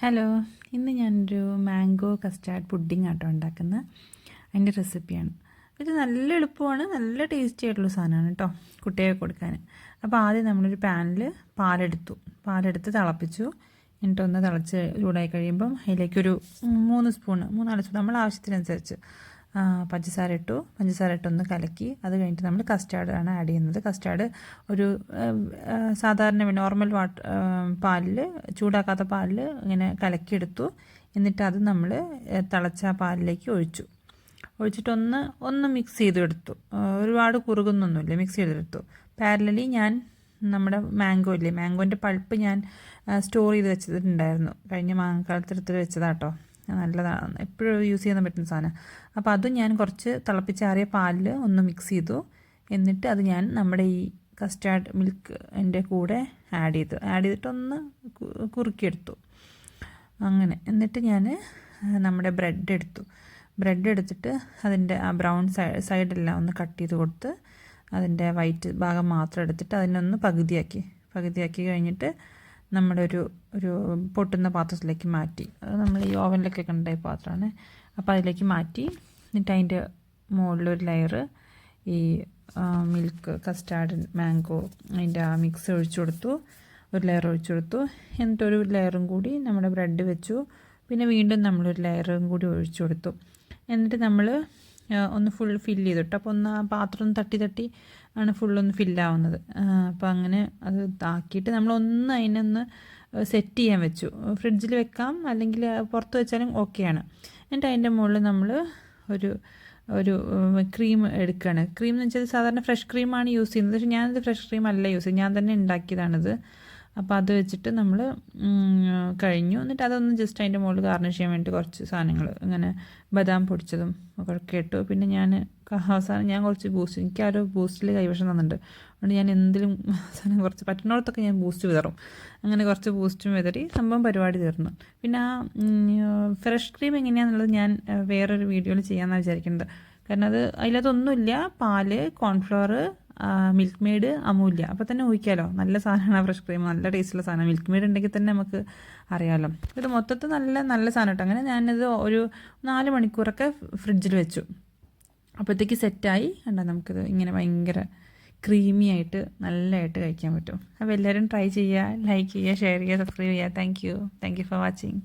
Hello, ഇന്ന് ഞാനൊരു mango custard pudding ആട്ടോ ഉണ്ടാക്കുന്നത്. അതിൻ്റെ റെസിപ്പിയാണ്. ഇത് നല്ല എളുപ്പമാണ്, നല്ല ടേസ്റ്റി ആയിട്ടുള്ള സാധനമാണ് കേട്ടോ കുട്ടികൾക്ക് കൊടുക്കാൻ. അപ്പോൾ ആദ്യം നമ്മളൊരു പാനിൽ പാലെടുത്ത് തിളപ്പിച്ചു. എന്നിട്ടൊന്ന് തിളച്ച് ചൂടായി കഴിയുമ്പം അതിലേക്കൊരു 3 സ്പൂൺ 3-4 സ്പൂൺ നമ്മൾ ആവശ്യത്തിനനുസരിച്ച് പഞ്ചസാര ഇട്ടൊന്ന് കലക്കി. അത് കഴിഞ്ഞിട്ട് നമ്മൾ കസ്റ്റാർഡാണ് ആഡ് ചെയ്യുന്നത്. കസ്റ്റാർഡ് ഒരു സാധാരണ നോർമൽ പാലിൽ, ചൂടാക്കാത്ത പാലിൽ ഇങ്ങനെ കലക്കിയെടുത്തു. എന്നിട്ട് അത് നമ്മൾ തിളച്ച പാലിലേക്ക് ഒഴിച്ചിട്ടൊന്ന് മിക്സ് ചെയ്തെടുത്തു. ഒരുപാട് കുറുകുന്നൊന്നുമില്ല, മിക്സ് ചെയ്തെടുത്തു. പാരലലി ഞാൻ നമ്മുടെ മാംഗോൻ്റെ പൾപ്പ് ഞാൻ സ്റ്റോർ ചെയ്ത് വെച്ചിട്ടുണ്ടായിരുന്നു. കഴിഞ്ഞ മാങ്ങാക്കാലത്തെടുത്ത് വെച്ചതാട്ടോ. നല്ലതാണ്, എപ്പോഴും യൂസ് ചെയ്യാൻ പറ്റുന്ന സാധനം. അപ്പോൾ അതും ഞാൻ കുറച്ച് തിളപ്പിച്ചാറിയ പാലിൽ ഒന്ന് മിക്സ് ചെയ്തു. എന്നിട്ട് അത് ഞാൻ നമ്മുടെ ഈ കസ്റ്റാർഡ് മിൽക്ക് എൻ്റെ കൂടെ ആഡ് ചെയ്തിട്ടൊന്ന് കുറുക്കിയെടുത്തു. അങ്ങനെ എന്നിട്ട് ഞാൻ നമ്മുടെ ബ്രെഡ് എടുത്തിട്ട് അതിൻ്റെ ആ ബ്രൗൺ സൈഡെല്ലാം ഒന്ന് കട്ട് ചെയ്ത് കൊടുത്ത് അതിൻ്റെ വൈറ്റ് ഭാഗം മാത്രം എടുത്തിട്ട് അതിനൊന്ന് പകുതിയാക്കി കഴിഞ്ഞിട്ട് നമ്മുടെ ഒരു പൊട്ടുന്ന പാത്രത്തിലേക്ക് മാറ്റി. അത് നമ്മൾ ഈ ഓവനിലൊക്കെ കണ്ട പാത്രമാണ്. അപ്പോൾ അതിലേക്ക് മാറ്റി. എന്നിട്ട് അതിൻ്റെ മുകളിലൊരു ലെയർ ഈ മിൽക്ക് കസ്റ്റാർഡ് മാംഗോ അതിൻ്റെ ആ മിക്സ് ഒരു ലെയർ ഒഴിച്ചു കൊടുത്തു. എന്നിട്ടൊരു ലെയറും കൂടി നമ്മുടെ ബ്രെഡ് വെച്ചു. പിന്നെ വീണ്ടും നമ്മളൊരു ലെയറും കൂടി ഒഴിച്ചു കൊടുത്തു. എന്നിട്ട് നമ്മൾ ഒന്ന് ഫുൾ ഫില്ല് ചെയ്തിട്ട്, അപ്പോൾ ഒന്ന് ആ പാത്രം തട്ടി ആണ് ഫുള്ളൊന്ന് ഫില്ലാവുന്നത്. അപ്പോൾ അങ്ങനെ അത് ആക്കിയിട്ട് നമ്മളൊന്ന് അതിനൊന്ന് സെറ്റ് ചെയ്യാൻ വെച്ചു. ഫ്രിഡ്ജിൽ വെക്കാം, അല്ലെങ്കിൽ പുറത്ത് വെച്ചാലും ഓക്കെയാണ്. എന്നിട്ട് അതിൻ്റെ മുകളിൽ നമ്മൾ ഒരു ക്രീം എടുക്കുകയാണ്. ക്രീം എന്ന് വെച്ചാൽ സാധാരണ ഫ്രഷ് ക്രീമാണ് യൂസ് ചെയ്യുന്നത്. പക്ഷേ ഞാനിത് ഫ്രഷ് ക്രീം അല്ല യൂസ് ചെയ്യുന്നത്, ഞാൻ തന്നെ ഉണ്ടാക്കിയതാണിത്. അപ്പോൾ അത് വെച്ചിട്ട് നമ്മൾ കഴിഞ്ഞു. എന്നിട്ട് അതൊന്ന് ജസ്റ്റ് അതിൻ്റെ മുകളിൽ ഗാർണിഷ് ചെയ്യാൻ വേണ്ടി കുറച്ച് സാധനങ്ങൾ ഇങ്ങനെ ബദാം പൊടിച്ചതും ഒക്കെ ഇട്ടു. പിന്നെ അവസാനം ഞാൻ കുറച്ച് ബൂസ്റ്റ്, എനിക്കാരോ ബൂസ്റ്റിൽ കൈവശം തന്നിട്ടുണ്ട്. അതുകൊണ്ട് ഞാൻ എന്തെങ്കിലും സാധനം കുറച്ച് പറ്റുന്നിടത്തൊക്കെ ഞാൻ ബൂസ്റ്റ് വിതറും. അങ്ങനെ കുറച്ച് ബൂസ്റ്റും വിതറി സംഭവം പരിപാടി തീർന്നു. പിന്നെ ആ ഫ്രഷ് ക്രീം എങ്ങനെയാണെന്നുള്ളത് ഞാൻ വേറൊരു വീഡിയോയിൽ ചെയ്യാമെന്നാണ് വിചാരിക്കുന്നത്. കാരണം അത് അതിലതൊന്നുമില്ല, പാല്, കോൺഫ്ലവർ, മിൽക്ക് മെയ്ഡ്, അമൂല്യ. അപ്പോൾ തന്നെ ഊഹിക്കാമല്ലോ, നല്ല സാധനമാണ് ഫ്രഷ് ക്രീം, നല്ല ടേസ്റ്റുള്ള സാധനം. മിൽക്ക് മെയ്ഡ് ഉണ്ടെങ്കിൽ തന്നെ നമുക്ക് അറിയാമല്ലോ. ഇത് മൊത്തത്തിൽ നല്ല സാധനം കേട്ടോ. അങ്ങനെ ഞാനിത് ഒരു 4 മണിക്കൂറൊക്കെ ഫ്രിഡ്ജിൽ വെച്ചു. അപ്പോഴത്തേക്ക് സെറ്റായി. കണ്ടോ, നമുക്കിത് ഇങ്ങനെ ഭയങ്കര ക്രീമി ആയിട്ട് നല്ലതായിട്ട് കഴിക്കാൻ പറ്റും. അപ്പോൾ എല്ലാവരും ട്രൈ ചെയ്യുക, ലൈക്ക് ചെയ്യുക, ഷെയർ ചെയ്യുക, സബ്സ്ക്രൈബ് ചെയ്യുക. Thank you for watching.